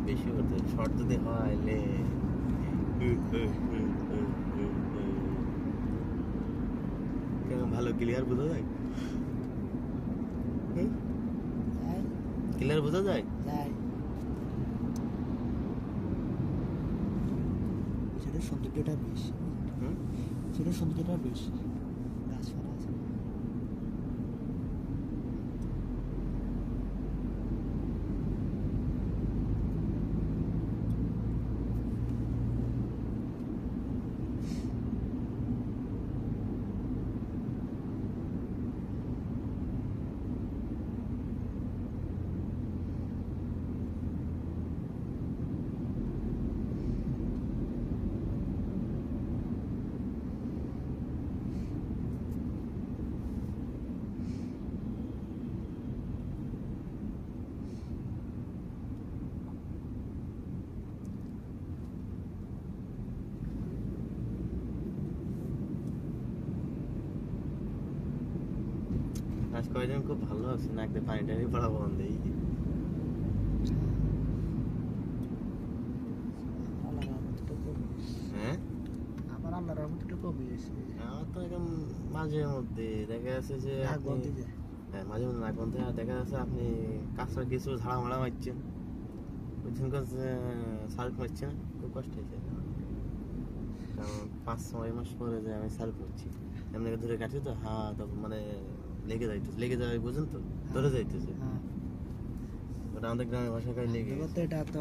বেশি করতে শর্ট যদি হয় লে ভালো ক্লিয়ার বোঝা যায়, ক্লিয়ার বোঝা যায়। সেটার সৌন্দর্যটা বেশি, সেটার সৌন্দর্যটা বেশি, গাছপালা আছে। আজ কয়েকদিন খুব ভালো আছে, নাক দিয়ে পানি টানি পড়া বন্ধ। এই হ্যাঁ, আমার আল্লাহর রহমতে কমে গেছে। আমার তো এখন মাঝে মধ্যে দেখা যাচ্ছে যে হ্যাঁ মাঝে মধ্যে নাক বন্ধ, আর দেখা যাচ্ছে আপনি কাঁচা কিছু ঝাড়া মারা মারছেন, ওইদিন সার্ফ মারছে না, খুব কষ্ট হয়েছে। কারণ 5-6 মাস পরে যে আমি সার্ফ মারছি, এমনি ধরে কাটছি তো তখন মানে লেগে যাইতেছে, লেগে যাবে বুঝেন তো, ধরে যাইতেছে। ওটা আমাদের গ্রামের ভাষায় লেগে এটা তো